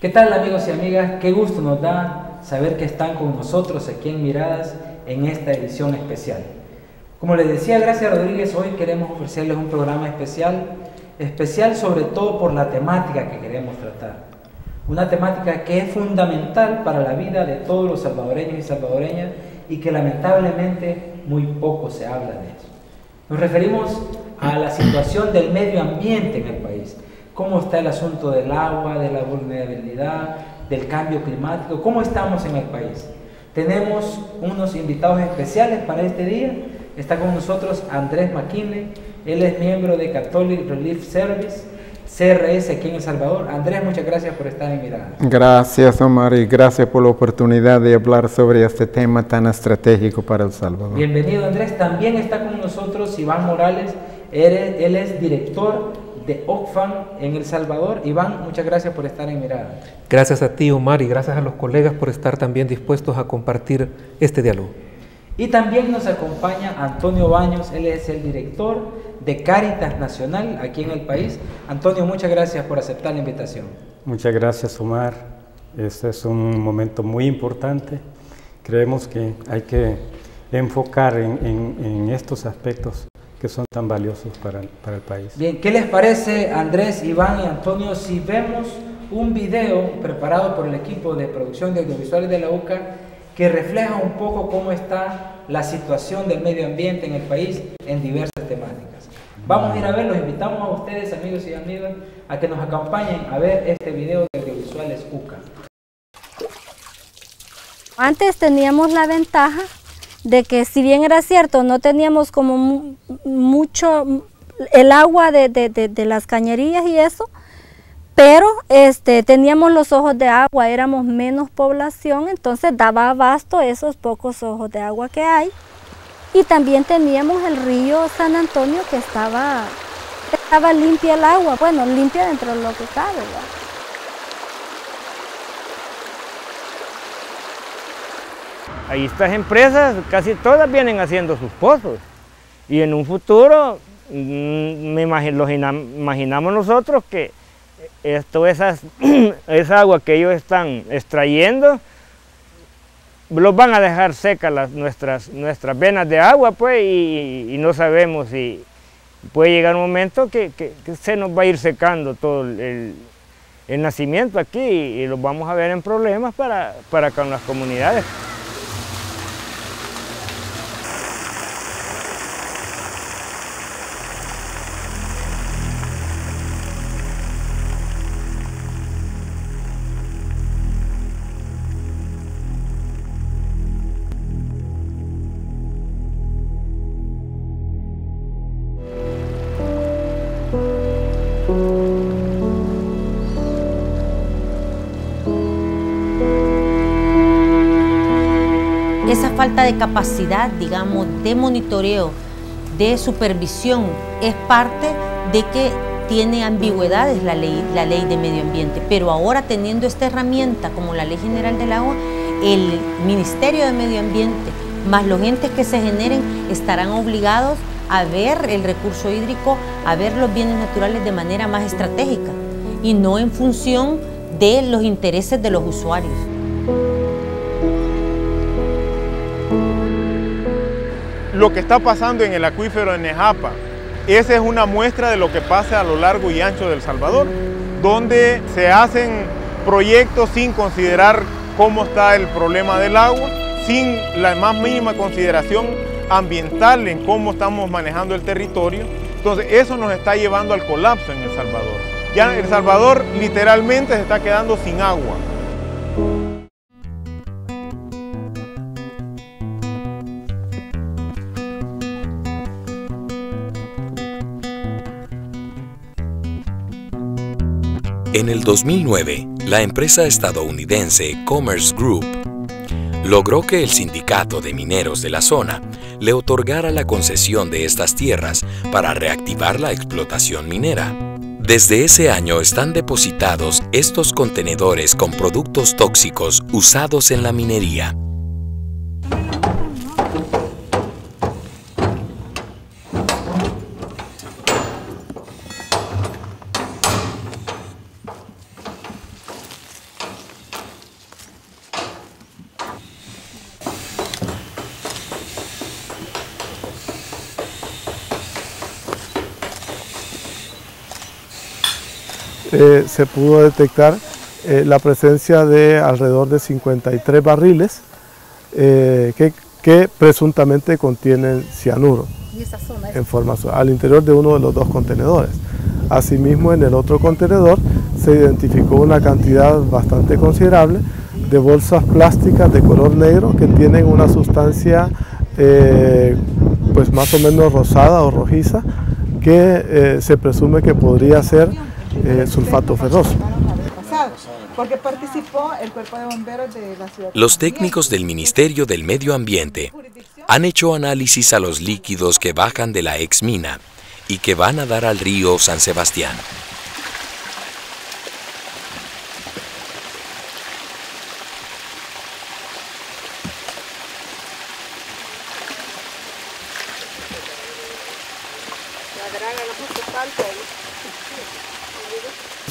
¿Qué tal, amigos y amigas? Qué gusto nos da saber que están con nosotros aquí en Miradas en esta edición especial. Como les decía Gracia Rodríguez, hoy queremos ofrecerles un programa especial sobre todo por la temática que queremos tratar. Una temática que es fundamental para la vida de todos los salvadoreños y salvadoreñas y que lamentablemente muy poco se habla de eso. Nos referimos a la situación del medio ambiente en el país. Cómo está el asunto del agua, de la vulnerabilidad, del cambio climático, cómo estamos en el país. Tenemos unos invitados especiales para este día. Está con nosotros Andrés McKinley, él es miembro de Catholic Relief Service, CRS aquí en El Salvador. Andrés, muchas gracias por estar en Miradas. Gracias, Omar, y gracias por la oportunidad de hablar sobre este tema tan estratégico para El Salvador. Bienvenido, Andrés. También está con nosotros Iván Morales, él es director de Oxfam en El Salvador. Iván, muchas gracias por estar en Miradas. Gracias a ti, Omar, y gracias a los colegas por estar también dispuestos a compartir este diálogo. Y también nos acompaña Antonio Baños, él es el director de Cáritas Nacional aquí en el país. Antonio, muchas gracias por aceptar la invitación. Muchas gracias, Omar. Este es un momento muy importante. Creemos que hay que enfocar en estos aspectos que son tan valiosos para el país. Bien, ¿qué les parece, Andrés, Iván y Antonio, si vemos un video preparado por el equipo de producción de audiovisuales de la UCA que refleja un poco cómo está la situación del medio ambiente en el país en diversas temáticas? Vamos a ir a ver, los invitamos a ustedes, amigos y amigas, a que nos acompañen a ver este video de audiovisuales UCA. Antes teníamos la ventaja de que, si bien era cierto, no teníamos como mucho el agua de las cañerías y eso, pero teníamos los ojos de agua, éramos menos población, entonces daba abasto a esos pocos ojos de agua que hay. Y también teníamos el río San Antonio, que estaba limpia el agua, bueno, limpia dentro de lo que cabe, ¿verdad? Ahí estas empresas, casi todas vienen haciendo sus pozos, y en un futuro imaginamos nosotros que esa agua que ellos están extrayendo, los van a dejar secas nuestras venas de agua, pues, y no sabemos si puede llegar un momento que se nos va a ir secando todo el nacimiento aquí, y los vamos a ver en problemas para con las comunidades. Esa falta de capacidad, digamos, de monitoreo, de supervisión, es parte de que tiene ambigüedades la ley de medio ambiente. Pero ahora, teniendo esta herramienta como la Ley General del Agua, el Ministerio de Medio Ambiente, más los entes que se generen, estarán obligados a ver el recurso hídrico, a ver los bienes naturales de manera más estratégica y no en función de los intereses de los usuarios. Lo que está pasando en el acuífero de Nejapa, esa es una muestra de lo que pasa a lo largo y ancho de El Salvador, donde se hacen proyectos sin considerar cómo está el problema del agua, sin la más mínima consideración ambiental en cómo estamos manejando el territorio. Entonces eso nos está llevando al colapso en El Salvador. Ya El Salvador literalmente se está quedando sin agua. En el 2009, la empresa estadounidense Commerce Group logró que el sindicato de mineros de la zona le otorgara la concesión de estas tierras para reactivar la explotación minera. Desde ese año están depositados estos contenedores con productos tóxicos usados en la minería. se pudo detectar la presencia de alrededor de 53 barriles que presuntamente contienen cianuro en forma al interior de uno de los dos contenedores. Asimismo, en el otro contenedor se identificó una cantidad bastante considerable de bolsas plásticas de color negro que tienen una sustancia pues más o menos rosada o rojiza que se presume que podría ser sulfato ferroso. Porque participó el cuerpo de bomberos de la ciudad. Los técnicos del Ministerio del Medio Ambiente han hecho análisis a los líquidos que bajan de la ex mina y que van a dar al río San Sebastián.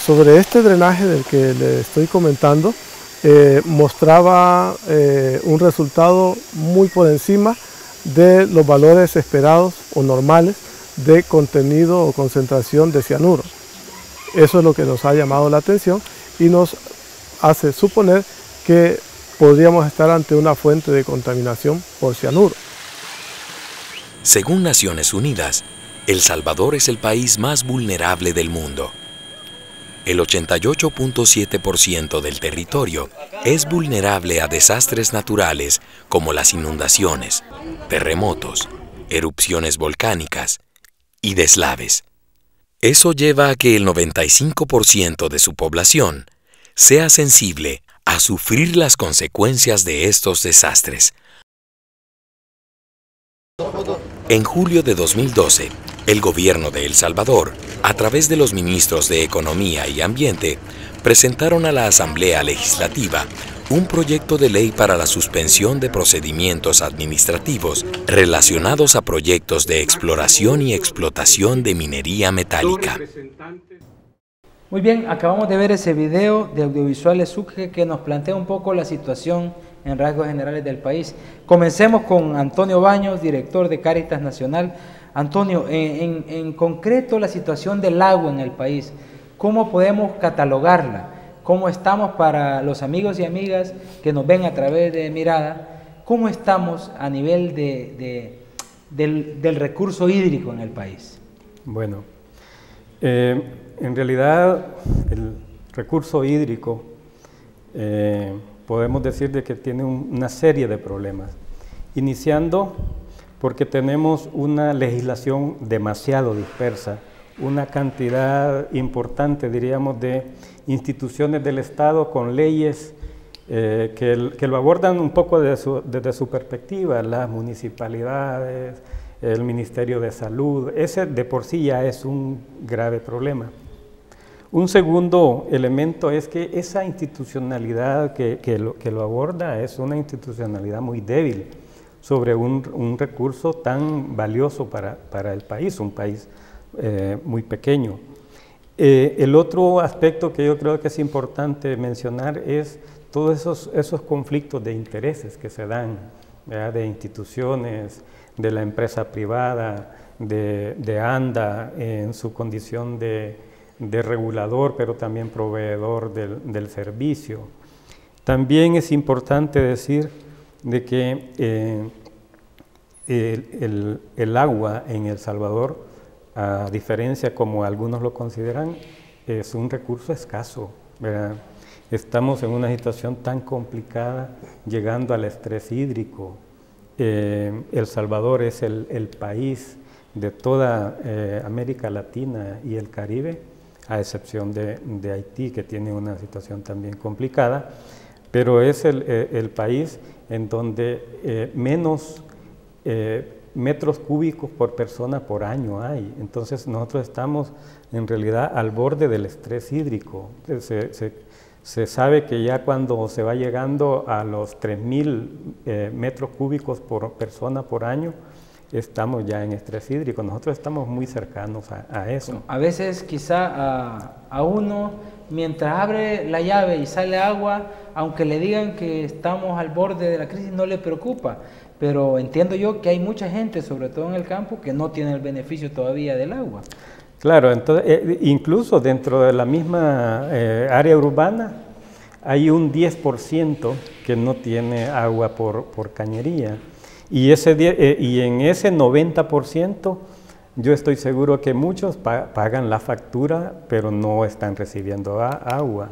Sobre este drenaje del que le estoy comentando, mostraba un resultado muy por encima de los valores esperados o normales de contenido o concentración de cianuro. Eso es lo que nos ha llamado la atención y nos hace suponer que podríamos estar ante una fuente de contaminación por cianuro. Según Naciones Unidas, El Salvador es el país más vulnerable del mundo. El 88.7% del territorio es vulnerable a desastres naturales como las inundaciones, terremotos, erupciones volcánicas y deslaves. Eso lleva a que el 95% de su población sea sensible a sufrir las consecuencias de estos desastres. En julio de 2012, el gobierno de El Salvador, a través de los ministros de Economía y Ambiente, presentaron a la Asamblea Legislativa un proyecto de ley para la suspensión de procedimientos administrativos relacionados a proyectos de exploración y explotación de minería metálica. Muy bien, acabamos de ver ese video de Audiovisuales Sucre que nos plantea un poco la situación en rasgos generales del país. Comencemos con Antonio Baños, director de Cáritas Nacional. Antonio, en concreto la situación del agua en el país, ¿cómo podemos catalogarla? ¿Cómo estamos para los amigos y amigas que nos ven a través de Mirada? ¿Cómo estamos a nivel del recurso hídrico en el país? Bueno, en realidad el recurso hídrico podemos decir de que tiene una serie de problemas, iniciando porque tenemos una legislación demasiado dispersa, una cantidad importante, diríamos, de instituciones del Estado con leyes que lo abordan un poco desde su perspectiva, las municipalidades, el Ministerio de Salud. Ese de por sí ya es un grave problema. Un segundo elemento es que esa institucionalidad que lo aborda es una institucionalidad muy débil sobre un recurso tan valioso para el país, un país muy pequeño. El otro aspecto que yo creo que es importante mencionar es todos esos conflictos de intereses que se dan, ¿verdad?, de instituciones, de la empresa privada, de ANDA en su condición de regulador, pero también proveedor del servicio. También es importante decir de que el agua en El Salvador, a diferencia como algunos lo consideran, es un recurso escaso, ¿verdad? Estamos en una situación tan complicada, llegando al estrés hídrico. El Salvador es el país de toda América Latina y el Caribe, a excepción de Haití, que tiene una situación también complicada, pero es el país en donde menos metros cúbicos por persona por año hay. Entonces nosotros estamos en realidad al borde del estrés hídrico. Se sabe que ya cuando se va llegando a los 3.000 metros cúbicos por persona por año, estamos ya en estrés hídrico. Nosotros estamos muy cercanos a eso. Bueno, a veces quizá a uno, mientras abre la llave y sale agua, aunque le digan que estamos al borde de la crisis, no le preocupa. Pero entiendo yo que hay mucha gente, sobre todo en el campo, que no tiene el beneficio todavía del agua. Claro, entonces, incluso dentro de la misma área urbana hay un 10% que no tiene agua por cañería. Y en ese 90% yo estoy seguro que muchos pagan la factura, pero no están recibiendo agua.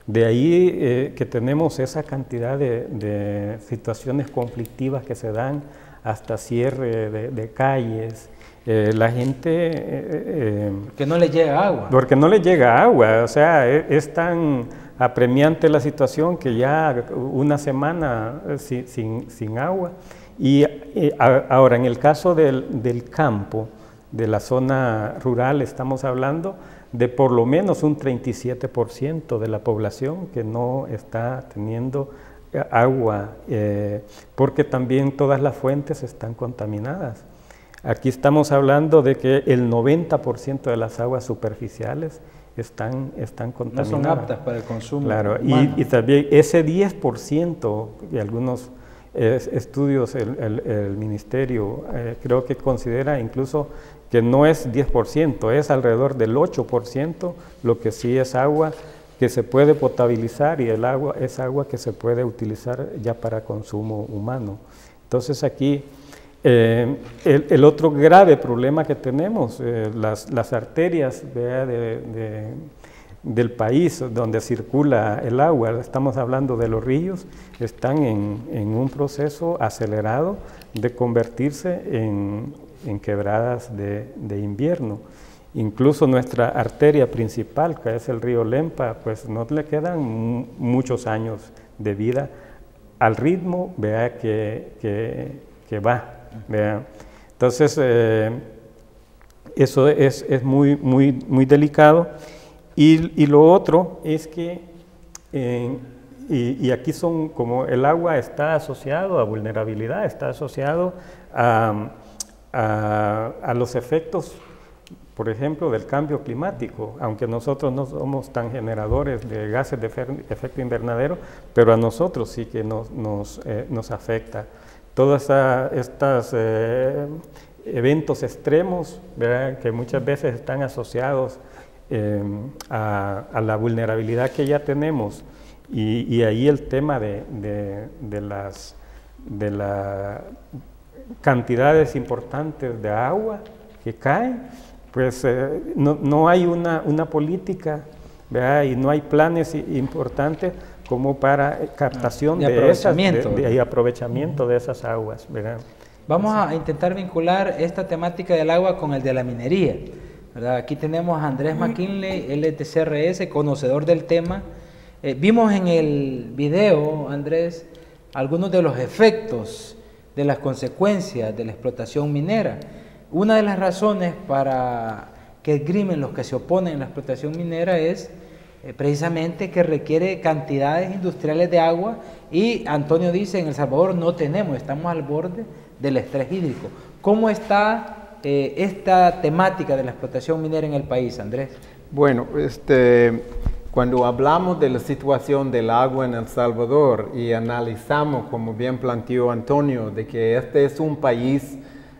De ahí que tenemos esa cantidad de situaciones conflictivas que se dan, hasta cierre de calles. La gente... que no le llega agua. Porque no le llega agua, o sea, es tan apremiante la situación que ya una semana sin agua. Y ahora, en el caso del campo, de la zona rural, estamos hablando de por lo menos un 37% de la población que no está teniendo agua, porque también todas las fuentes están contaminadas. Aquí estamos hablando de que el 90% de las aguas superficiales están contaminadas. No son aptas para el consumo. Claro, y también ese 10%, y algunos estudios, el ministerio creo que considera incluso que no es 10%, es alrededor del 8% lo que sí es agua que se puede potabilizar, y el agua es agua que se puede utilizar ya para consumo humano. Entonces aquí el otro grave problema que tenemos, las arterias del país donde circula el agua, estamos hablando de los ríos, están en un proceso acelerado de convertirse en quebradas de invierno. Incluso nuestra arteria principal, que es el río Lempa, pues no le quedan muchos años de vida al ritmo que va. ¿Vea? Entonces, eso es muy delicado. Y lo otro es que, y aquí son como el agua está asociado a vulnerabilidad, está asociado a los efectos, por ejemplo, del cambio climático, aunque nosotros no somos tan generadores de gases de efecto invernadero, pero a nosotros sí que nos afecta. Todos estos eventos extremos, ¿verdad?, que muchas veces están asociados a la vulnerabilidad que ya tenemos, y ahí el tema de las cantidades importantes de agua que caen, pues no hay una política, ¿verdad?, y no hay planes importantes como para captación y aprovechamiento de esas aguas, ¿verdad? Vamos a intentar vincular esta temática del agua con el de la minería, ¿verdad? Aquí tenemos a Andrés McKinley, él es de CRS, conocedor del tema. Vimos en el video, Andrés, algunos de los efectos de las consecuencias de la explotación minera. Una de las razones para que esgrimen los que se oponen a la explotación minera es precisamente que requiere cantidades industriales de agua, y Antonio dice, en El Salvador no tenemos, estamos al borde del estrés hídrico. ¿Cómo está esta temática de la explotación minera en el país, Andrés? Bueno, cuando hablamos de la situación del agua en El Salvador y analizamos, como bien planteó Antonio, de que este es un país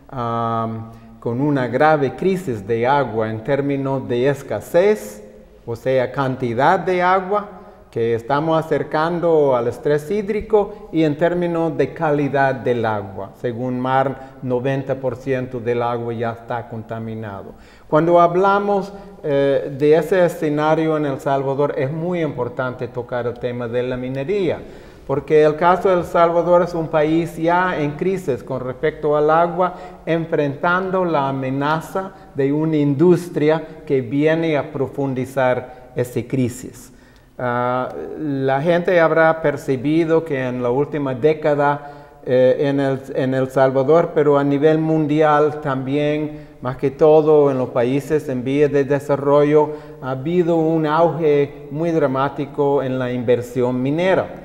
con una grave crisis de agua en términos de escasez, o sea, cantidad de agua, que estamos acercando al estrés hídrico, y en términos de calidad del agua. Según MAR, 90% del agua ya está contaminado. Cuando hablamos de ese escenario en El Salvador, es muy importante tocar el tema de la minería, porque el caso de El Salvador es un país ya en crisis con respecto al agua, enfrentando la amenaza de una industria que viene a profundizar esa crisis. La gente habrá percibido que en la última década en El Salvador, pero a nivel mundial también, más que todo en los países en vías de desarrollo, ha habido un auge muy dramático en la inversión minera.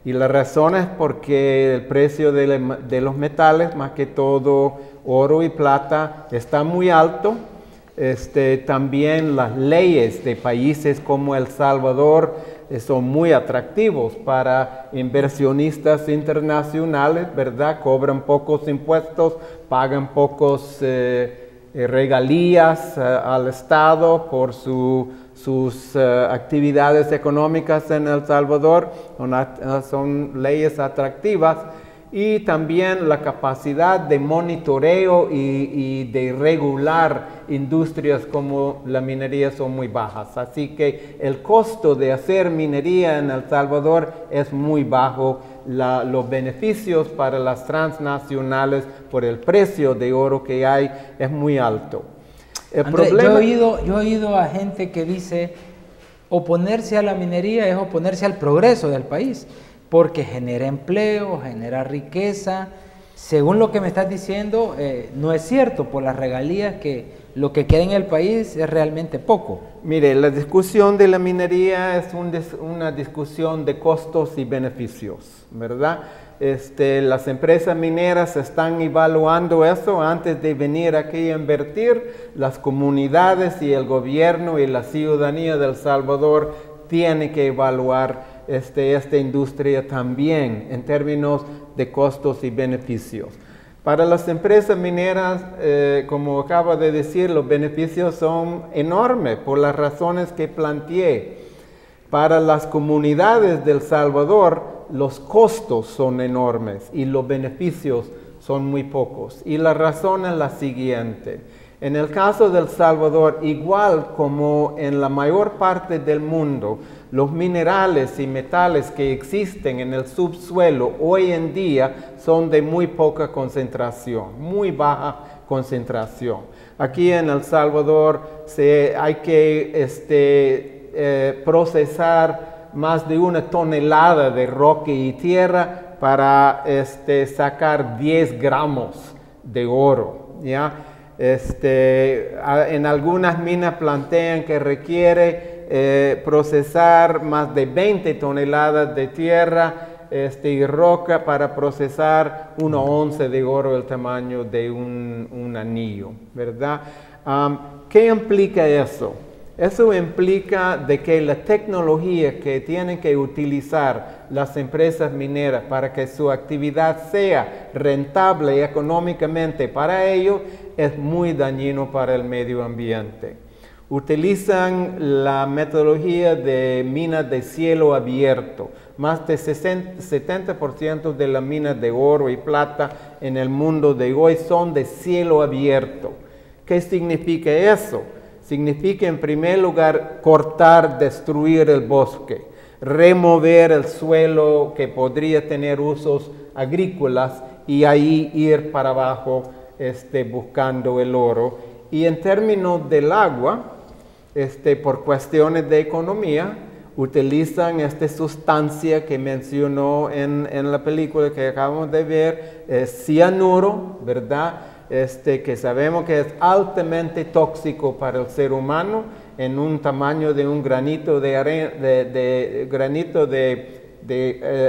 Y la razón es porque el precio de los metales, más que todo oro y plata, está muy alto. También las leyes de países como El Salvador son muy atractivos para inversionistas internacionales, ¿verdad? Cobran pocos impuestos, pagan pocos regalías al Estado por sus actividades económicas en El Salvador, son leyes atractivas, y también la capacidad de monitoreo y de regular industrias como la minería son muy bajas. Así que el costo de hacer minería en El Salvador es muy bajo. Los beneficios para las transnacionales por el precio de oro que hay es muy alto. Andrés, yo he oído a gente que dice oponerse a la minería es oponerse al progreso del país, porque genera empleo, genera riqueza. Según lo que me estás diciendo, no es cierto, por las regalías que lo que queda en el país es realmente poco. Mire, la discusión de la minería es una discusión de costos y beneficios, ¿verdad? Las empresas mineras están evaluando eso antes de venir aquí a invertir. Las comunidades y el gobierno y la ciudadanía de El Salvador tienen que evaluar esta industria también en términos de costos y beneficios. Para las empresas mineras, como acabo de decir, los beneficios son enormes por las razones que planteé. Para las comunidades de El Salvador, los costos son enormes y los beneficios son muy pocos. Y la razón es la siguiente. En el caso de El Salvador, igual como en la mayor parte del mundo, los minerales y metales que existen en el subsuelo hoy en día son de muy poca concentración, muy baja concentración. Aquí en El Salvador hay que procesar más de 1 tonelada de roca y tierra para sacar 10 gramos de oro, ¿ya? En algunas minas plantean que requiere procesar más de 20 toneladas de tierra y roca para procesar 1 once de oro del tamaño de un anillo, ¿verdad? ¿Qué implica eso? Eso implica de que la tecnología que tienen que utilizar las empresas mineras para que su actividad sea rentable económicamente para ellos es muy dañino para el medio ambiente. Utilizan la metodología de minas de cielo abierto. Más de 70% de las minas de oro y plata en el mundo de hoy son de cielo abierto. ¿Qué significa eso? Significa en primer lugar cortar, destruir el bosque, remover el suelo que podría tener usos agrícolas y ahí ir para abajo buscando el oro. Y en términos del agua, por cuestiones de economía, utilizan esta sustancia que mencionó en la película que acabamos de ver, cianuro, ¿verdad? Que sabemos que es altamente tóxico para el ser humano, en un tamaño de un granito de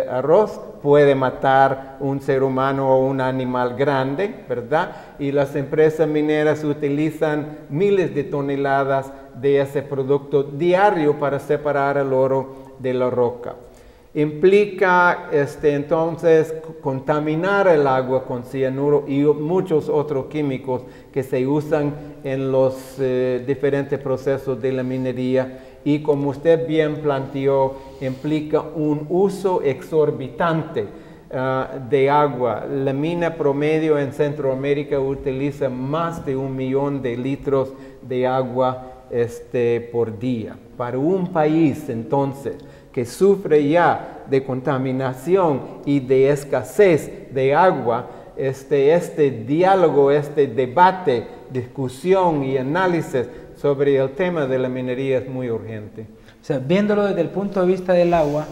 arroz, puede matar un ser humano o un animal grande, ¿verdad? Y las empresas mineras utilizan miles de toneladas de ese producto diario para separar el oro de la roca. Implica entonces contaminar el agua con cianuro y muchos otros químicos que se usan en los diferentes procesos de la minería, y como usted bien planteó, implica un uso exorbitante de agua. La mina promedio en Centroamérica utiliza más de 1 millón de litros de agua por día. Para un país entonces que sufre ya de contaminación y de escasez de agua, este diálogo, debate, discusión y análisis sobre el tema de la minería es muy urgente. O sea, viéndolo desde el punto de vista del agua,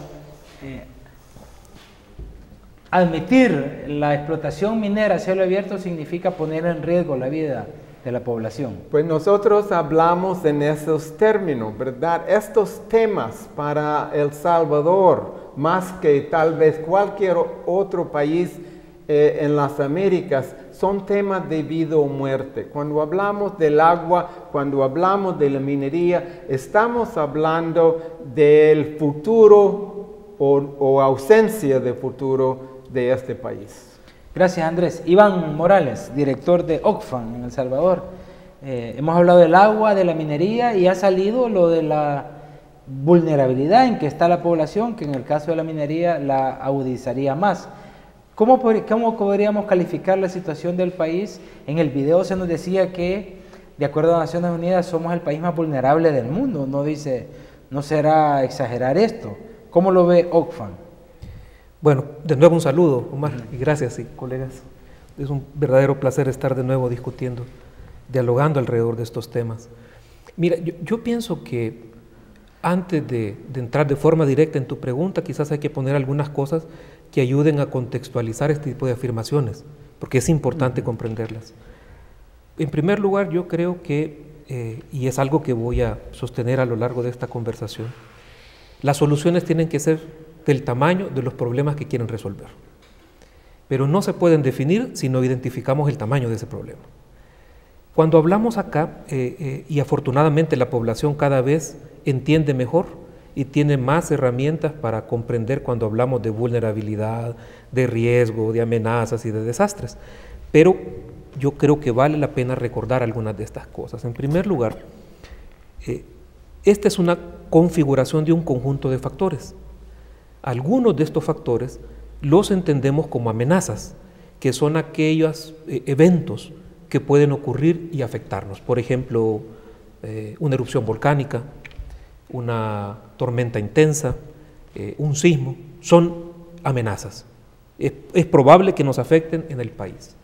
admitir la explotación minera a cielo abierto significa poner en riesgo la vida de la población. Pues nosotros hablamos en esos términos, ¿verdad? Estos temas para El Salvador, más que tal vez cualquier otro país en las Américas, son temas de vida o muerte. Cuando hablamos del agua, cuando hablamos de la minería, estamos hablando del futuro o ausencia de futuro de este país. Gracias, Andrés. Iván Morales, director de Oxfam en El Salvador. hemos hablado del agua, de la minería, y ha salido lo de la vulnerabilidad en que está la población, que en el caso de la minería la agudizaría más. ¿Cómo podríamos calificar la situación del país? En el video se nos decía que, de acuerdo a Naciones Unidas, somos el país más vulnerable del mundo. No será exagerar esto. ¿Cómo lo ve Oxfam? Bueno, de nuevo un saludo, Omar, y gracias, sí, colegas. Es un verdadero placer estar de nuevo discutiendo, dialogando alrededor de estos temas. Mira, yo pienso que antes de entrar de forma directa en tu pregunta, quizás hay que poner algunas cosas que ayuden a contextualizar este tipo de afirmaciones, porque es importante comprenderlas. En primer lugar, yo creo que, y es algo que voy a sostener a lo largo de esta conversación, las soluciones tienen que ser del tamaño de los problemas que quieren resolver. Pero no se pueden definir si no identificamos el tamaño de ese problema. Cuando hablamos acá, y afortunadamente la población cada vez entiende mejor y tiene más herramientas para comprender cuando hablamos de vulnerabilidad, de riesgo, de amenazas y de desastres. Pero yo creo que vale la pena recordar algunas de estas cosas. En primer lugar, esta es una configuración de un conjunto de factores. Algunos de estos factores los entendemos como amenazas, que son aquellos eventos que pueden ocurrir y afectarnos. Por ejemplo, una erupción volcánica, una tormenta intensa, un sismo, son amenazas. Es probable que nos afecten en el país.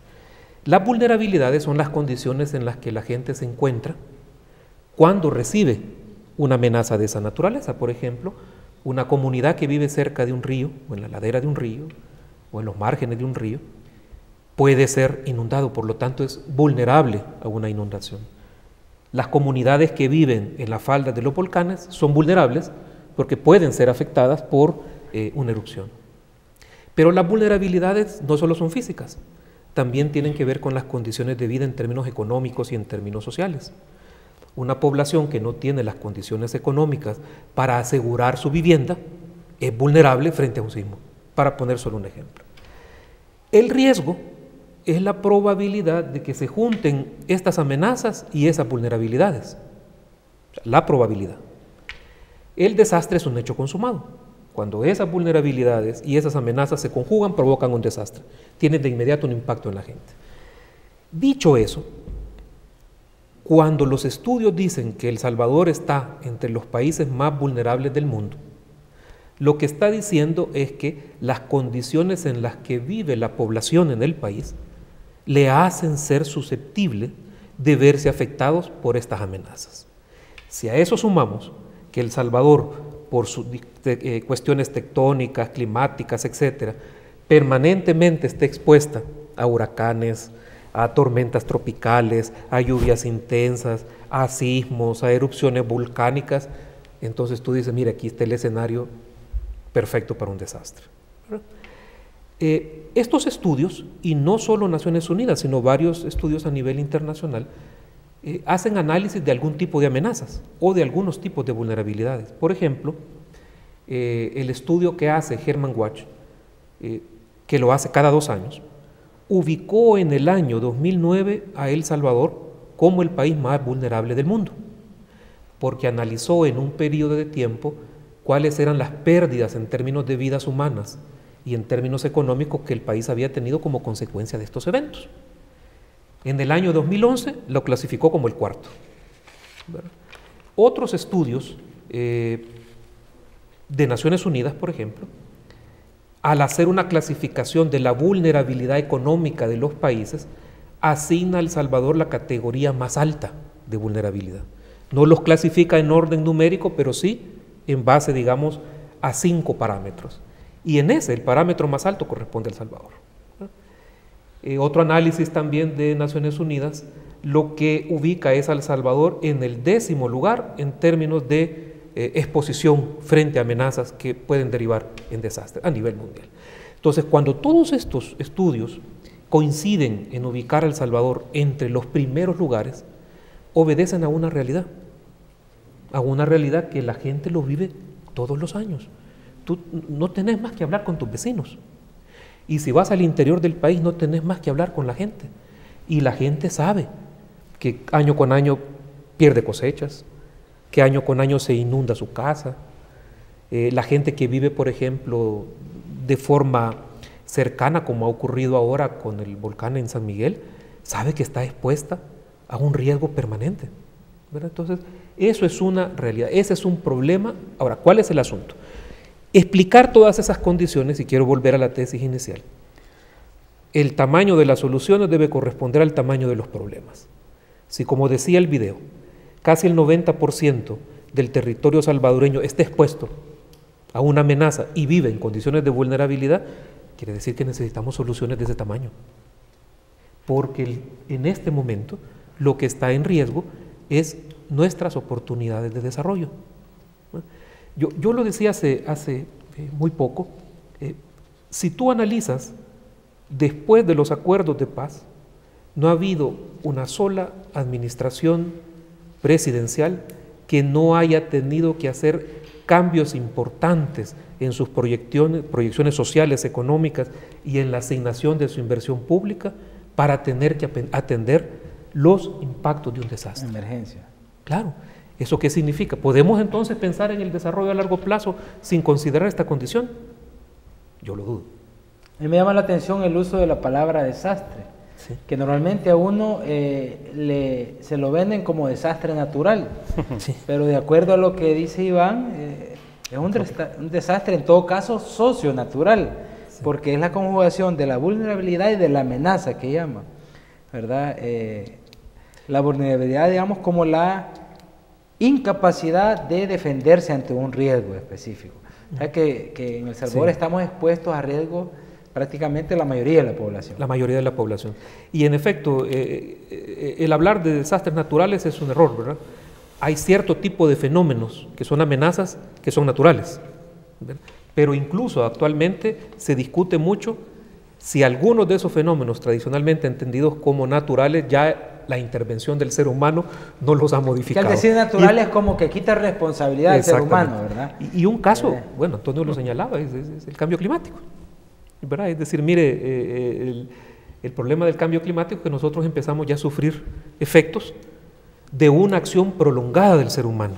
Las vulnerabilidades son las condiciones en las que la gente se encuentra cuando recibe una amenaza de esa naturaleza. Por ejemplo, una comunidad que vive cerca de un río, o en la ladera de un río, o en los márgenes de un río, puede ser inundado, por lo tanto es vulnerable a una inundación. Las comunidades que viven en las faldas de los volcanes son vulnerables porque pueden ser afectadas por una erupción. Pero las vulnerabilidades no solo son físicas, también tienen que ver con las condiciones de vida en términos económicos y en términos sociales. Una población que no tiene las condiciones económicas para asegurar su vivienda es vulnerable frente a un sismo, para poner solo un ejemplo. El riesgo es la probabilidad de que se junten estas amenazas y esas vulnerabilidades. O sea, la probabilidad. El desastre es un hecho consumado. Cuando esas vulnerabilidades y esas amenazas se conjugan, provocan un desastre. Tienen de inmediato un impacto en la gente. Dicho eso, cuando los estudios dicen que El Salvador está entre los países más vulnerables del mundo, lo que está diciendo es que las condiciones en las que vive la población en el país le hacen ser susceptible de verse afectados por estas amenazas. Si a eso sumamos que El Salvador, por sus cuestiones tectónicas, climáticas, etcétera, permanentemente está expuesta a huracanes, a tormentas tropicales, a lluvias intensas, a sismos, a erupciones volcánicas, entonces tú dices, mira, aquí está el escenario perfecto para un desastre. Estos estudios, y no solo Naciones Unidas, sino varios estudios a nivel internacional, hacen análisis de algún tipo de amenazas o de algunos tipos de vulnerabilidades. Por ejemplo, el estudio que hace German Watch, que lo hace cada 2 años, ubicó en el año 2009 a El Salvador como el país más vulnerable del mundo, porque analizó en un periodo de tiempo cuáles eran las pérdidas en términos de vidas humanas y en términos económicos que el país había tenido como consecuencia de estos eventos. En el año 2011 lo clasificó como el 4º. Otros estudios de Naciones Unidas, por ejemplo, al hacer una clasificación de la vulnerabilidad económica de los países, asigna a El Salvador la categoría más alta de vulnerabilidad. No los clasifica en orden numérico, pero sí en base, digamos, a 5 parámetros. Y en ese, el parámetro más alto corresponde a El Salvador. Otro análisis también de Naciones Unidas, lo que ubica es a El Salvador en el 10º lugar en términos de exposición frente a amenazas que pueden derivar en desastres a nivel mundial. Entonces, cuando todos estos estudios coinciden en ubicar a El Salvador entre los primeros lugares, obedecen a una realidad que la gente lo vive todos los años. Tú no tenés más que hablar con tus vecinos. Y si vas al interior del país, no tenés más que hablar con la gente. Y la gente sabe, que año con año pierde cosechas, que año con año se inunda su casa. La gente que vive, por ejemplo, de forma cercana, como ha ocurrido ahora con el volcán en San Miguel, sabe que está expuesta a un riesgo permanente, ¿verdad? Entonces, eso es una realidad, ese es un problema. Ahora, ¿cuál es el asunto? Explicar todas esas condiciones, y quiero volver a la tesis inicial. El tamaño de las soluciones debe corresponder al tamaño de los problemas. Si, como decía el video, casi el 90% del territorio salvadoreño está expuesto a una amenaza y vive en condiciones de vulnerabilidad, quiere decir que necesitamos soluciones de ese tamaño. Porque en este momento lo que está en riesgo es nuestras oportunidades de desarrollo. Yo lo decía hace muy poco, si tú analizas, después de los acuerdos de paz, no ha habido una sola administración presidencial que no haya tenido que hacer cambios importantes en sus proyecciones sociales, económicas y en la asignación de su inversión pública para tener que atender los impactos de un desastre. Emergencia. Claro. ¿Eso qué significa? ¿Podemos entonces pensar en el desarrollo a largo plazo sin considerar esta condición? Yo lo dudo. A mí me llama la atención el uso de la palabra desastre, sí, que normalmente a uno se lo venden como desastre natural, sí, pero de acuerdo a lo que dice Iván, es un desastre en todo caso socionatural, sí, porque es la conjugación de la vulnerabilidad y de la amenaza que llama, ¿verdad? La vulnerabilidad, digamos, como la incapacidad de defenderse ante un riesgo específico. O sea que en El Salvador, sí, estamos expuestos a riesgos prácticamente la mayoría de la población. La mayoría de la población. Y en efecto, el hablar de desastres naturales es un error, ¿verdad? Hay cierto tipo de fenómenos que son amenazas que son naturales, ¿verdad? Pero incluso actualmente se discute mucho si algunos de esos fenómenos tradicionalmente entendidos como naturales, ya la intervención del ser humano no los ha modificado. Que al decir natural es como que quita responsabilidad del ser humano, ¿verdad? Y un caso, bueno, Antonio lo señalaba, es el cambio climático, ¿verdad? Es decir, mire, el problema del cambio climático es que nosotros empezamos ya a sufrir efectos de una acción prolongada del ser humano,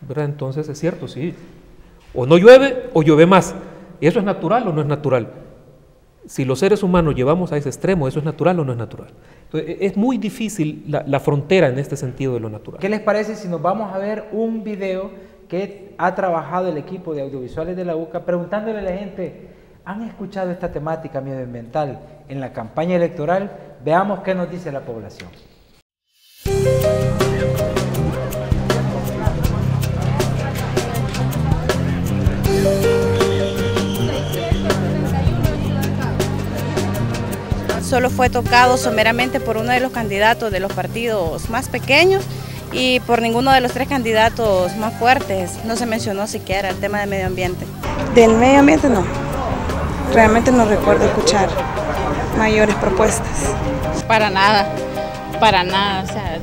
¿verdad? Entonces es cierto, sí, o no llueve o llueve más. ¿Eso es natural o no es natural? Si los seres humanos llevamos a ese extremo, ¿eso es natural o no es natural? Entonces, es muy difícil la frontera en este sentido de lo natural. ¿Qué les parece si nos vamos a ver un video que ha trabajado el equipo de audiovisuales de la UCA, preguntándole a la gente, ¿han escuchado esta temática medioambiental en la campaña electoral? Veamos qué nos dice la población. Solo fue tocado someramente por uno de los candidatos de los partidos más pequeños y por ninguno de los tres candidatos más fuertes. No se mencionó siquiera el tema del medio ambiente. Del medio ambiente no. Realmente no recuerdo escuchar mayores propuestas. Para nada, o sea...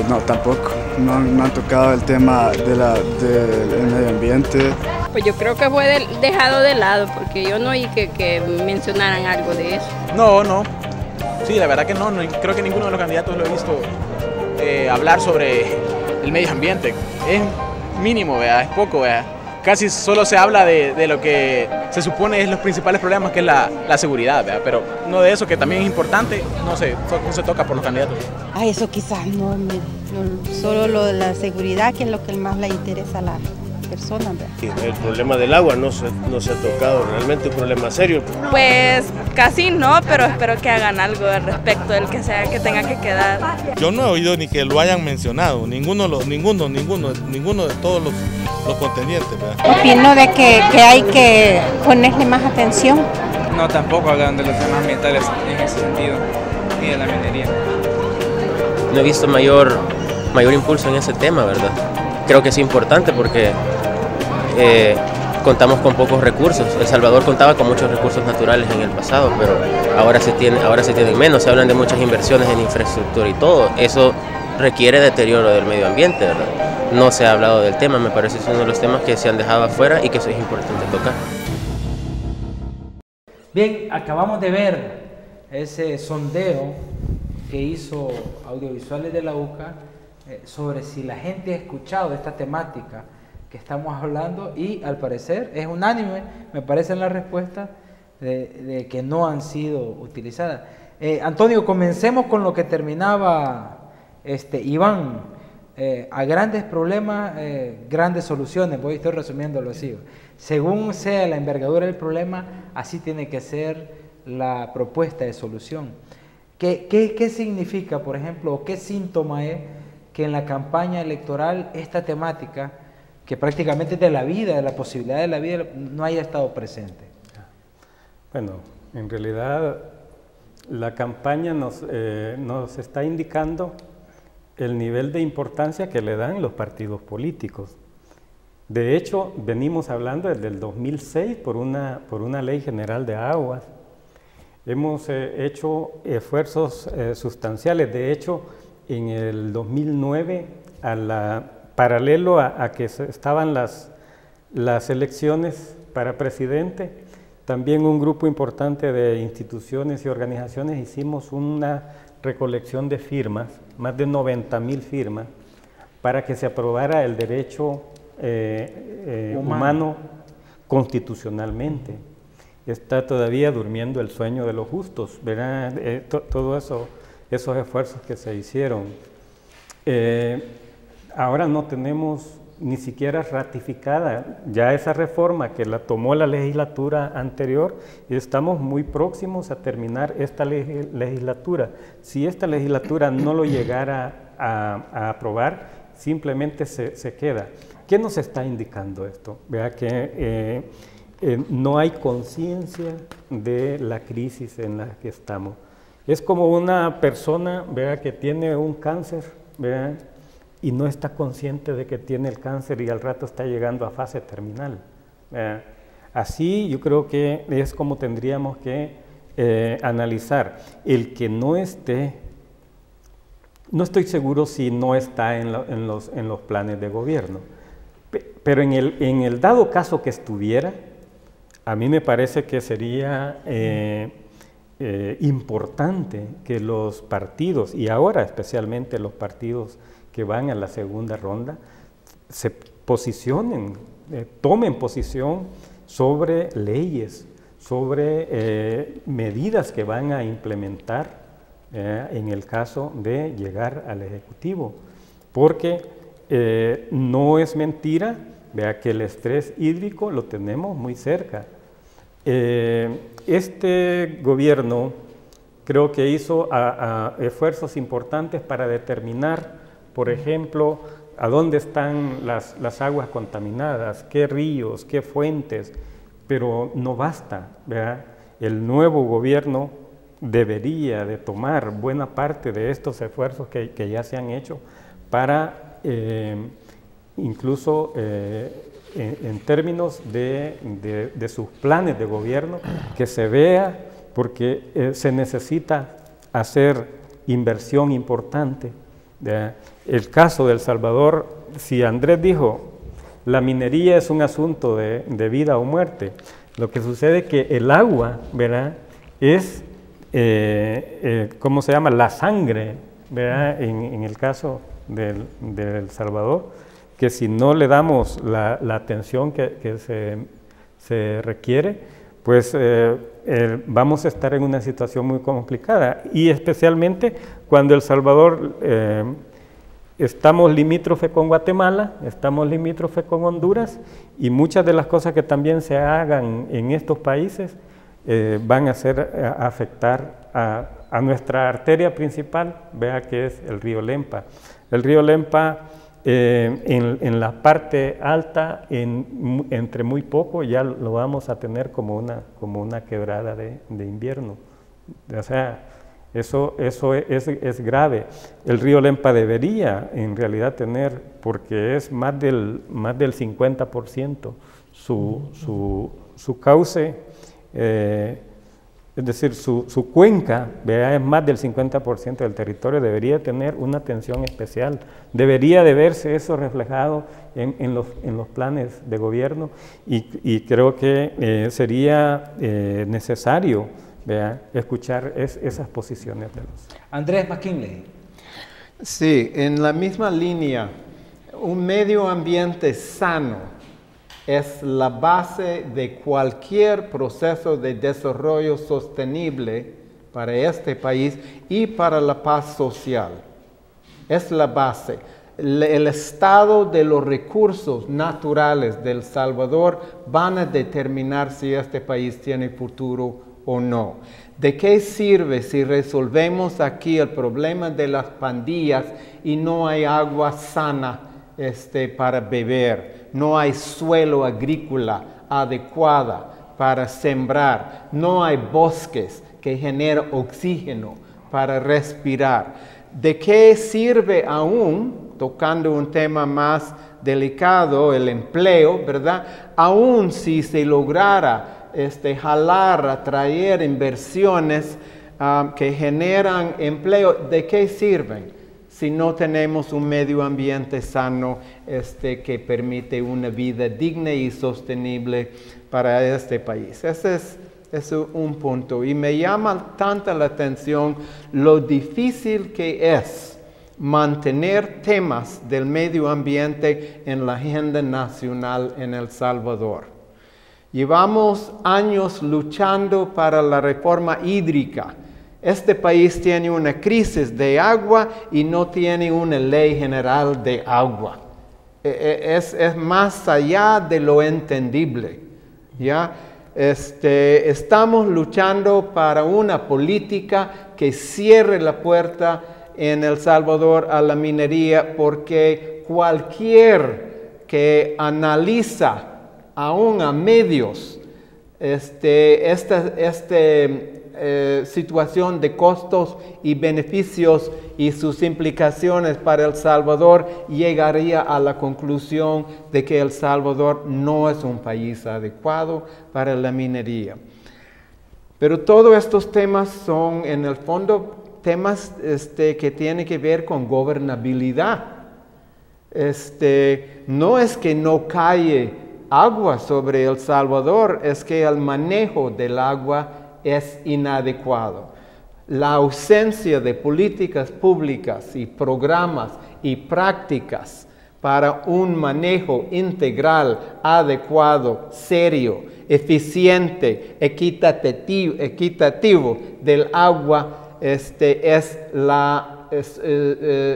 no, tampoco. No han tocado el tema del medio ambiente. Pues yo creo que fue dejado de lado, porque yo no oí que mencionaran algo de eso. No. Sí, la verdad que no. Creo que ninguno de los candidatos lo he visto hablar sobre el medio ambiente. Es mínimo, ¿verdad? Es poco, ¿verdad? Casi solo se habla de lo que se supone es los principales problemas, que es la seguridad, ¿verdad? Pero no de eso, que también es importante, no se toca por los candidatos. Eso quizás no, solo lo de la seguridad, que es lo que más le interesa a la persona, ¿verdad? El problema del agua no se ha tocado, realmente un problema serio. Pues casi no, pero espero que hagan algo al respecto del que sea que tenga que quedar. Yo no he oído ni que lo hayan mencionado, ninguno de todos los contendientes, ¿verdad? Opino de que hay que ponerle más atención. No, tampoco hablan de los temas ambientales en ese sentido, ni de la minería. No he visto mayor impulso en ese tema, ¿verdad? Creo que es importante porque contamos con pocos recursos. El Salvador contaba con muchos recursos naturales en el pasado, pero ahora se tienen menos. Se hablan de muchas inversiones en infraestructura y todo. Eso requiere deterioro del medio ambiente, ¿verdad? No se ha hablado del tema, me parece que es uno de los temas que se han dejado afuera y que eso es importante tocar. Bien, acabamos de ver ese sondeo que hizo Audiovisuales de la UCA sobre si la gente ha escuchado de esta temática que estamos hablando, y al parecer es unánime, me parece, en la respuesta de que no han sido utilizadas. Antonio, comencemos con lo que terminaba Iván. A grandes problemas, grandes soluciones. Estoy resumiéndolo así. Según sea la envergadura del problema, así tiene que ser la propuesta de solución. ¿Qué significa, por ejemplo, o qué síntoma es que en la campaña electoral esta temática, que prácticamente es de la vida, de la posibilidad de la vida, no haya estado presente? Bueno, en realidad la campaña nos está indicando el nivel de importancia que le dan los partidos políticos. De hecho, venimos hablando desde el 2006 por una ley general de aguas. Hemos hecho esfuerzos sustanciales. De hecho, en el 2009, paralelo a que estaban las elecciones para presidente, también un grupo importante de instituciones y organizaciones hicimos una recolección de firmas, más de 90,000 firmas, para que se aprobara el derecho humano constitucionalmente. Está todavía durmiendo el sueño de los justos, ¿verdad? Todos esos esfuerzos que se hicieron. Ahora no tenemos ni siquiera ratificada ya esa reforma que la tomó la legislatura anterior, y estamos muy próximos a terminar esta legislatura. Si esta legislatura no lo llegara a aprobar, simplemente se queda. ¿Qué nos está indicando esto? Vea que no hay conciencia de la crisis en la que estamos. Es como una persona, vea, que tiene un cáncer, vea, y no está consciente de que tiene el cáncer y al rato está llegando a fase terminal. Así yo creo que es como tendríamos que analizar. El que no esté, no estoy seguro si no está en los planes de gobierno, pero en el dado caso que estuviera, a mí me parece que sería importante que los partidos, y ahora especialmente los partidos que van a la segunda ronda, se posicionen, tomen posición sobre leyes, sobre medidas que van a implementar en el caso de llegar al Ejecutivo. Porque no es mentira, vea, que el estrés hídrico lo tenemos muy cerca. Este gobierno creo que hizo esfuerzos importantes para determinar, por ejemplo, a dónde están las aguas contaminadas, qué ríos, qué fuentes, pero no basta, ¿verdad? El nuevo gobierno debería de tomar buena parte de estos esfuerzos que ya se han hecho para, incluso en términos de sus planes de gobierno, que se vea, porque se necesita hacer inversión importante. El caso de El Salvador, si Andrés dijo, la minería es un asunto de vida o muerte, lo que sucede es que el agua, ¿verdad?, es, ¿cómo se llama?, la sangre, ¿verdad?, en el caso de El Salvador, que si no le damos la atención que se requiere, pues vamos a estar en una situación muy complicada, y especialmente cuando El Salvador estamos limítrofe con Guatemala, estamos limítrofe con Honduras, y muchas de las cosas que también se hagan en estos países van a afectar a nuestra arteria principal, vea, que es el río Lempa. El río Lempa, en la parte alta, entre muy poco, ya lo vamos a tener como una quebrada de invierno. O sea, eso es grave. El río Lempa debería en realidad tener, porque es más del 50% su cauce, es decir, su cuenca, ¿verdad?, es más del 50% del territorio, debería tener una atención especial. Debería de verse eso reflejado en los planes de gobierno, y creo que sería necesario escuchar esas posiciones de los... Andrés McKinley. Sí, en la misma línea, un medio ambiente sano es la base de cualquier proceso de desarrollo sostenible para este país y para la paz social. Es la base. El estado de los recursos naturales de El Salvador van a determinar si este país tiene futuro o no. ¿De qué sirve si resolvemos aquí el problema de las pandillas y no hay agua sana para beber? No hay suelo agrícola adecuada para sembrar, no hay bosques que generan oxígeno para respirar. ¿De qué sirve aún, tocando un tema más delicado, el empleo, ¿verdad? Aún si se lograra jalar, atraer inversiones que generan empleo, ¿de qué sirven si no tenemos un medio ambiente sano que permite una vida digna y sostenible para este país? Ese es un punto. Y me llama tanta la atención lo difícil que es mantener temas del medio ambiente en la agenda nacional en El Salvador. Llevamos años luchando para la reforma hídrica. Este país tiene una crisis de agua y no tiene una ley general de agua. Es más allá de lo entendible, ¿ya? Estamos luchando para una política que cierre la puerta en El Salvador a la minería, porque cualquier que analiza aún a medios situación de costos y beneficios y sus implicaciones para El Salvador, llegaría a la conclusión de que El Salvador no es un país adecuado para la minería. Pero todos estos temas son, en el fondo, temas que tienen que ver con gobernabilidad. No es que no cae agua sobre El Salvador, es que el manejo del agua es inadecuado. La ausencia de políticas públicas y programas y prácticas para un manejo integral, adecuado, serio, eficiente, equitativo del agua es la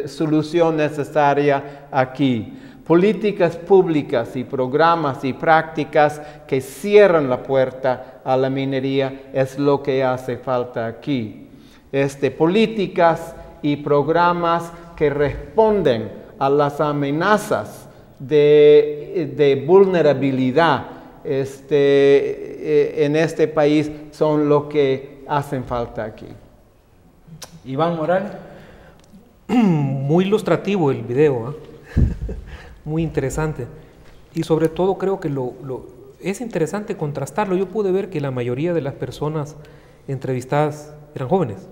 solución necesaria aquí. Políticas públicas y programas y prácticas que cierran la puerta a la minería es lo que hace falta aquí. Políticas y programas que responden a las amenazas de vulnerabilidad en este país son lo que hacen falta aquí. Iván Morales. Muy ilustrativo el video, muy interesante. Y sobre todo creo que es interesante contrastarlo. Yo pude ver que la mayoría de las personas entrevistadas eran jóvenes.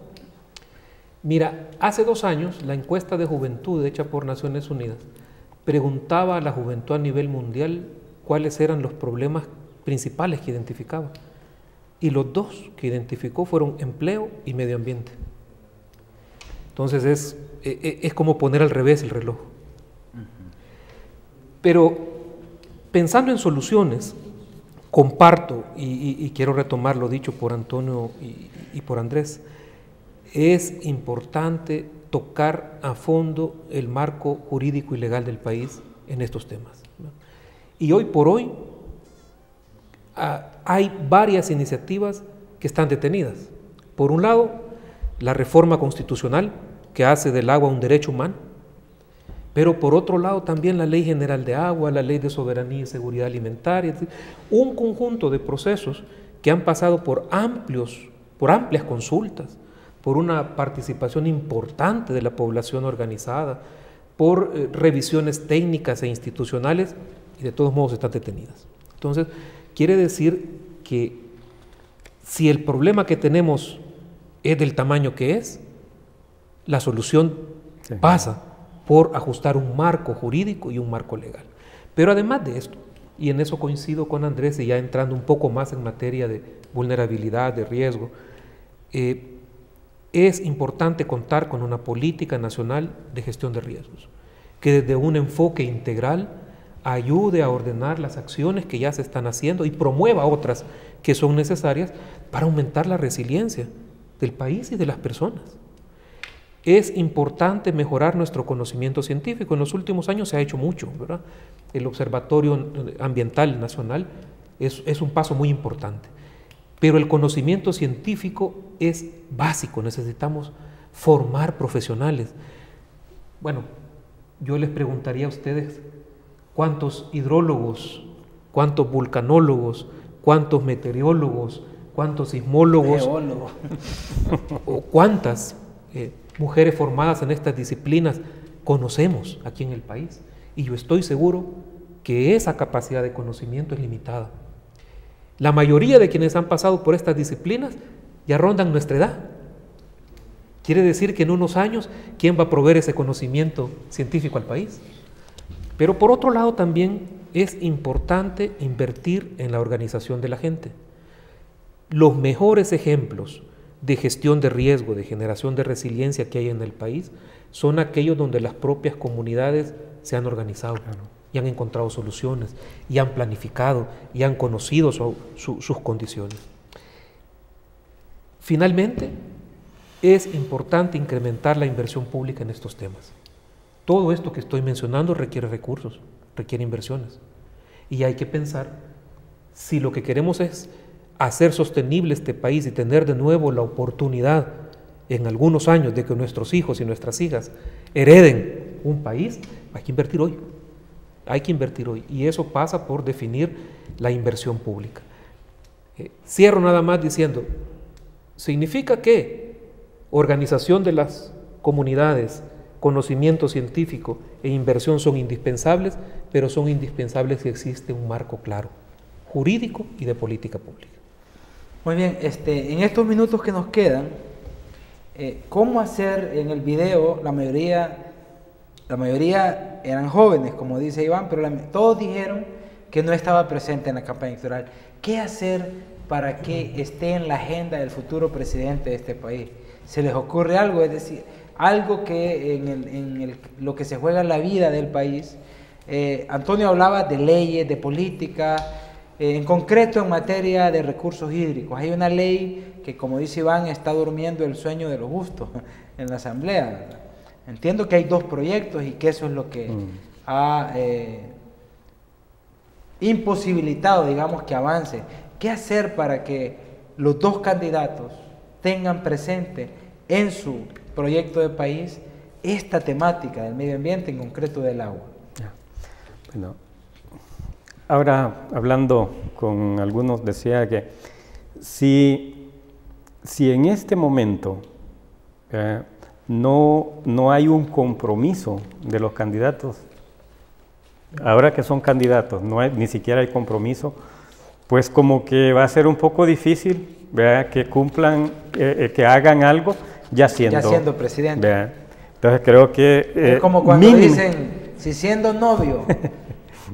Mira, hace 2 años la encuesta de juventud hecha por Naciones Unidas preguntaba a la juventud a nivel mundial cuáles eran los problemas principales que identificaba. Y los 2 que identificó fueron empleo y medio ambiente. Entonces es como poner al revés el reloj. Pero pensando en soluciones, comparto y quiero retomar lo dicho por Antonio y por Andrés, es importante tocar a fondo el marco jurídico y legal del país en estos temas, ¿no? Y hoy por hoy hay varias iniciativas que están detenidas. Por un lado, la reforma constitucional que hace del agua un derecho humano, pero por otro lado también la Ley General de Agua, la Ley de Soberanía y Seguridad Alimentaria, un conjunto de procesos que han pasado por amplias consultas, por una participación importante de la población organizada, por revisiones técnicas e institucionales, y de todos modos están detenidas. Entonces, quiere decir que si el problema que tenemos es del tamaño que es, la solución pasa por ajustar un marco jurídico y un marco legal. Pero además de esto, y en eso coincido con Andrés, y ya entrando un poco más en materia de vulnerabilidad, de riesgo, Es importante contar con una política nacional de gestión de riesgos, que desde un enfoque integral ayude a ordenar las acciones que ya se están haciendo y promueva otras que son necesarias para aumentar la resiliencia del país y de las personas. Es importante mejorar nuestro conocimiento científico. En los últimos años se ha hecho mucho, ¿verdad? El Observatorio Ambiental Nacional es un paso muy importante. Pero el conocimiento científico es básico, necesitamos formar profesionales. Bueno, yo les preguntaría a ustedes cuántos hidrólogos, cuántos vulcanólogos, cuántos meteorólogos, cuántos sismólogos, o cuántas mujeres formadas en estas disciplinas conocemos aquí en el país. Y yo estoy seguro que esa capacidad de conocimiento es limitada. La mayoría de quienes han pasado por estas disciplinas ya rondan nuestra edad. Quiere decir que en unos años, ¿quién va a proveer ese conocimiento científico al país? Pero por otro lado también es importante invertir en la organización de la gente. Los mejores ejemplos de gestión de riesgo, de generación de resiliencia que hay en el país, son aquellos donde las propias comunidades se han organizado. Claro. Y han encontrado soluciones, y han planificado, y han conocido sus condiciones. Finalmente, es importante incrementar la inversión pública en estos temas. Todo esto que estoy mencionando requiere recursos, requiere inversiones. Y hay que pensar si lo que queremos es hacer sostenible este país y tener de nuevo la oportunidad en algunos años de que nuestros hijos y nuestras hijas hereden un país, hay que invertir hoy. Hay que invertir hoy, y eso pasa por definir la inversión pública. Cierro nada más diciendo, significa que organización de las comunidades, conocimiento científico e inversión son indispensables, pero son indispensables si existe un marco claro, jurídico y de política pública. Muy bien, en estos minutos que nos quedan, ¿cómo hacer en el video? La mayoría eran jóvenes, como dice Iván, pero todos dijeron que no estaba presente en la campaña electoral. ¿Qué hacer para que esté en la agenda del futuro presidente de este país? ¿Se les ocurre algo? Es decir, algo que en lo que se juega la vida del país. Antonio hablaba de leyes, de política, en concreto en materia de recursos hídricos. Hay una ley que, como dice Iván, está durmiendo el sueño de los justos en la Asamblea, ¿verdad? Entiendo que hay dos proyectos y que eso es lo que ha imposibilitado, digamos, que avance. ¿Qué hacer para que los dos candidatos tengan presente en su proyecto de país esta temática del medio ambiente, en concreto del agua? Bueno, ahora hablando con algunos decía que si en este momento no hay un compromiso de los candidatos, ahora que son candidatos, ni siquiera hay compromiso, pues como que va a ser un poco difícil, ¿verdad?, que cumplan, que hagan algo ya siendo presidente. ¿verdad? Entonces creo que... es como cuando dicen, si siendo novio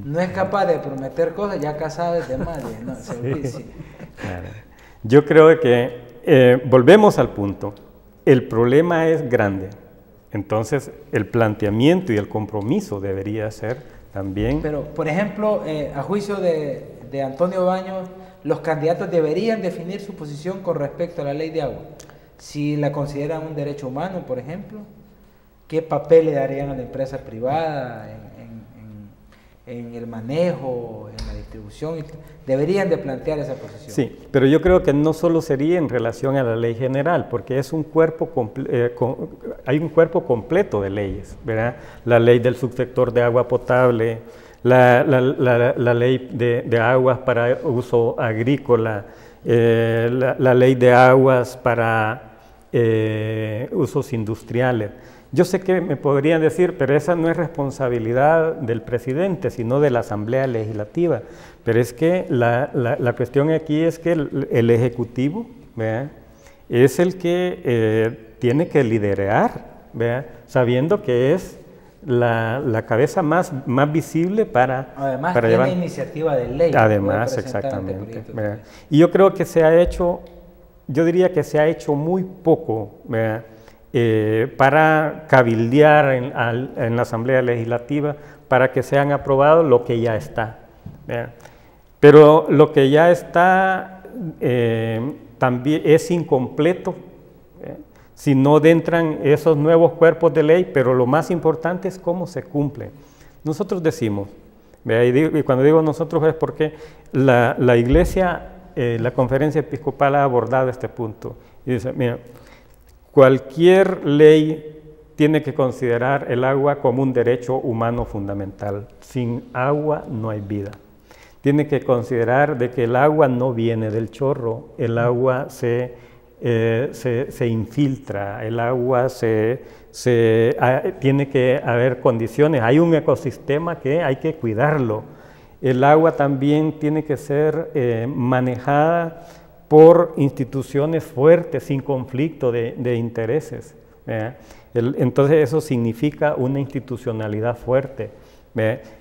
no es capaz de prometer cosas, ya casado es de madre, ¿no? Sí. Claro. Yo creo que volvemos al punto. El problema es grande, entonces el planteamiento y el compromiso debería ser también... Pero, por ejemplo, a juicio de Antonio Baños, los candidatos deberían definir su posición con respecto a la ley de agua. Si la consideran un derecho humano, por ejemplo, ¿qué papel le darían a la empresa privada en el manejo, en la distribución? Deberían de plantear esa posición. Sí, pero yo creo que no solo sería en relación a la ley general, porque es un cuerpo hay un cuerpo completo de leyes, ¿verdad? La ley del subsector de agua potable, la ley de aguas para uso agrícola, la ley de aguas para usos industriales. Yo sé que me podrían decir, pero esa no es responsabilidad del presidente, sino de la Asamblea Legislativa. Pero es que la cuestión aquí es que el Ejecutivo, ¿verdad?, es el que tiene que liderar, ¿verdad?, sabiendo que es la cabeza más visible para tiene llevar iniciativa de ley. Además, exactamente. Y yo creo que se ha hecho yo diría que se ha hecho muy poco para cabildear en la Asamblea Legislativa para que sean aprobados lo que ya está. Pero lo que ya está también es incompleto si no entran esos nuevos cuerpos de ley, pero lo más importante es cómo se cumplen. Nosotros decimos, y cuando digo nosotros es porque la Iglesia, la Conferencia Episcopal ha abordado este punto. Y dice, mira, cualquier ley tiene que considerar el agua como un derecho humano fundamental. Sin agua no hay vida. Tiene que considerar de que el agua no viene del chorro, el agua se infiltra, el agua tiene que haber condiciones, hay un ecosistema que hay que cuidarlo. El agua también tiene que ser manejada por instituciones fuertes, sin conflicto de intereses. Entonces eso significa una institucionalidad fuerte.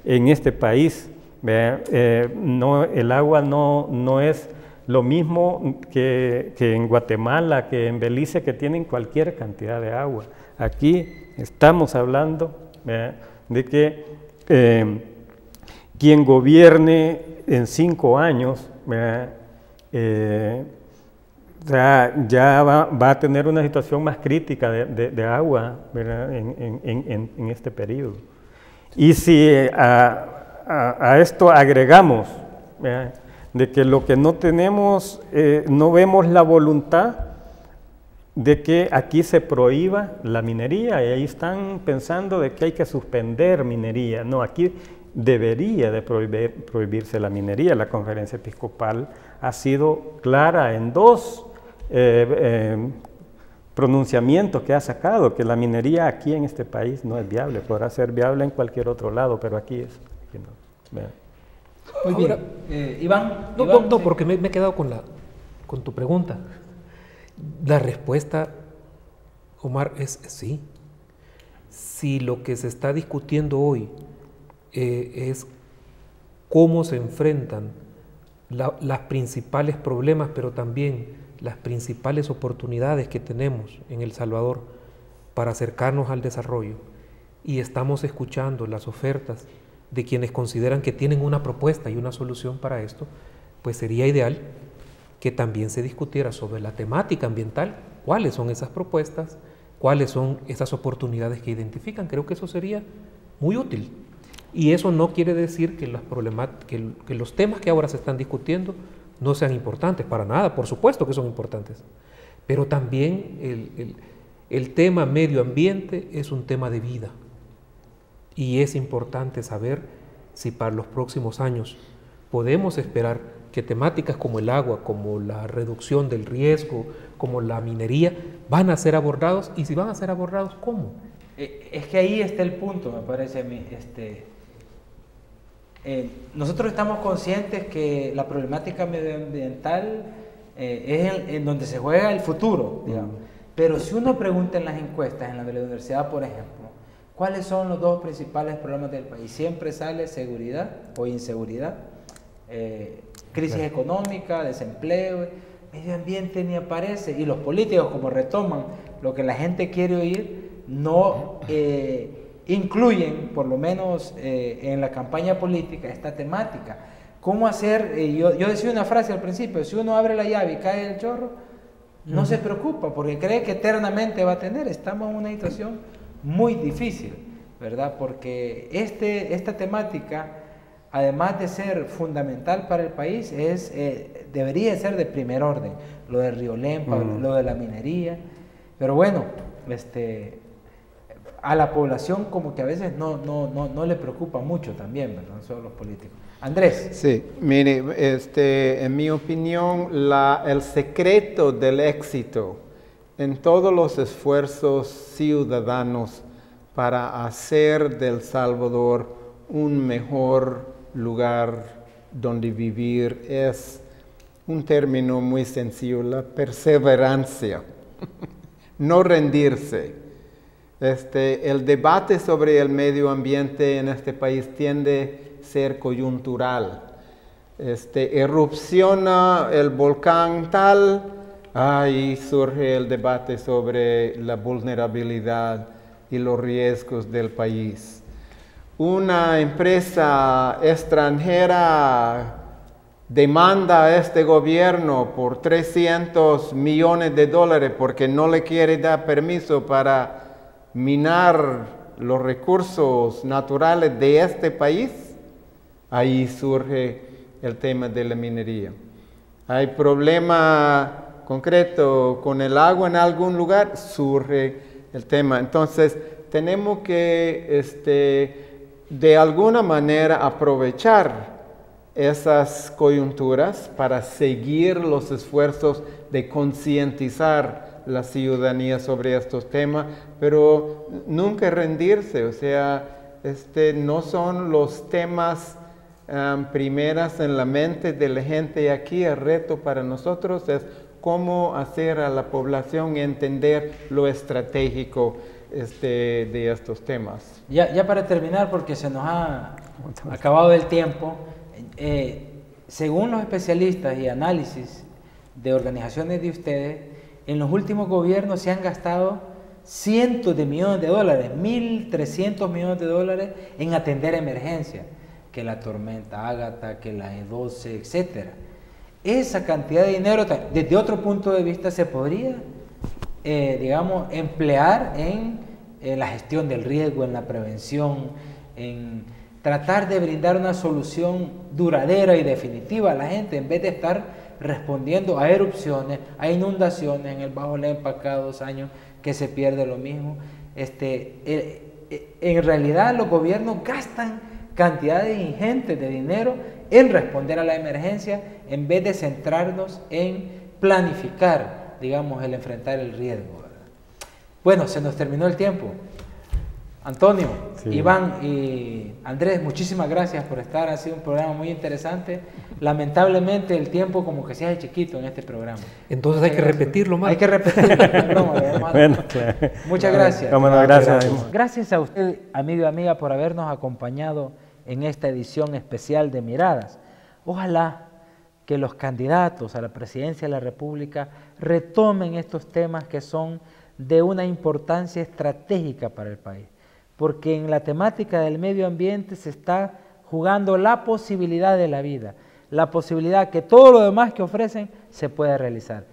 En este país, el agua no es lo mismo que en Guatemala, que en Belice, que tienen cualquier cantidad de agua. Aquí estamos hablando de que quien gobierne en 5 años ya va a tener una situación más crítica de agua en este periodo. Y si a esto agregamos de que lo que no tenemos, no vemos la voluntad de que aquí se prohíba la minería, y ahí están pensando de que hay que suspender minería. No, aquí debería de prohibirse la minería. La Conferencia Episcopal ha sido clara en 2 pronunciamientos que ha sacado, que la minería aquí en este país no es viable, podrá ser viable en cualquier otro lado, pero aquí es que no. Muy bien. Iván. No, porque me he quedado con tu pregunta. La respuesta, Omar, es sí. Si lo que se está discutiendo hoy es cómo se enfrentan los principales problemas, pero también las principales oportunidades que tenemos en El Salvador para acercarnos al desarrollo, y estamos escuchando las ofertas de quienes consideran que tienen una propuesta y una solución para esto, pues sería ideal que también se discutiera sobre la temática ambiental, cuáles son esas propuestas, cuáles son esas oportunidades que identifican. Creo que eso sería muy útil. Y eso no quiere decir que los temas que ahora se están discutiendo no sean importantes, para nada, por supuesto que son importantes. Pero también el tema medio ambiente es un tema de vida. Y es importante saber si para los próximos años podemos esperar que temáticas como el agua, como la reducción del riesgo, como la minería, van a ser abordados, y si van a ser abordados, ¿cómo? Es que ahí está el punto, me parece a mí. Nosotros estamos conscientes que la problemática medioambiental es en donde se juega el futuro, digamos. Pero si uno pregunta en las encuestas, en la de la universidad, por ejemplo, ¿cuáles son los 2 principales problemas del país? Siempre sale seguridad o inseguridad, crisis económica, desempleo, medio ambiente ni aparece, y los políticos, como retoman lo que la gente quiere oír, no incluyen, por lo menos en la campaña política, esta temática. ¿Cómo hacer? Yo decía una frase al principio: si uno abre la llave y cae el chorro, no se preocupa, porque cree que eternamente va a tener. Estamos en una situación muy difícil, ¿verdad? Porque esta temática, además de ser fundamental para el país, debería ser de primer orden. Lo de Río Lempa, lo de la minería. Pero bueno, a la población como que a veces no le preocupa mucho también, ¿verdad? No solo los políticos. Andrés. Sí, mire, en mi opinión, el secreto del éxito en todos los esfuerzos ciudadanos para hacer del Salvador un mejor lugar donde vivir es un término muy sencillo: la perseverancia, no rendirse. El debate sobre el medio ambiente en este país tiende a ser coyuntural. Erupciona el volcán tal, ahí surge el debate sobre la vulnerabilidad y los riesgos del país. Una empresa extranjera demanda a este gobierno por 300 millones de dólares porque no le quiere dar permiso para minar los recursos naturales de este país. Ahí surge el tema de la minería. Hay problema concreto con el agua en algún lugar, surge el tema. Entonces, tenemos que de alguna manera aprovechar esas coyunturas para seguir los esfuerzos de concientizar la ciudadanía sobre estos temas, pero nunca rendirse, o sea, no son los temas primeras en la mente de la gente aquí. El reto para nosotros es cómo hacer a la población entender lo estratégico de estos temas. Ya para terminar, porque se nos ha acabado el tiempo, según los especialistas y análisis de organizaciones de ustedes, en los últimos gobiernos se han gastado cientos de millones de dólares, 1.300 millones de dólares en atender emergencias, que la tormenta Ágata, que la E12, etc. Esa cantidad de dinero, desde otro punto de vista, se podría, digamos, emplear en la gestión del riesgo, en la prevención, en tratar de brindar una solución duradera y definitiva a la gente, en vez de estar respondiendo a erupciones, a inundaciones. En el Bajo Lempa cada 2 años que se pierde lo mismo. En realidad los gobiernos gastan cantidades ingentes de dinero en responder a la emergencia, en vez de centrarnos en planificar, digamos, el enfrentar el riesgo, ¿verdad? Bueno, se nos terminó el tiempo. Antonio, sí. Iván y Andrés, muchísimas gracias por estar. Ha sido un programa muy interesante. Lamentablemente el tiempo como que se hace chiquito en este programa. Entonces hay que repetirlo más. Hay que repetirlo. Bueno, claro. Muchas gracias. Gracias a usted, amigo y amiga, por habernos acompañado en esta edición especial de Miradas. Ojalá que los candidatos a la presidencia de la República retomen estos temas que son de una importancia estratégica para el país, porque en la temática del medio ambiente se está jugando la posibilidad de la vida, la posibilidad que todo lo demás que ofrecen se pueda realizar.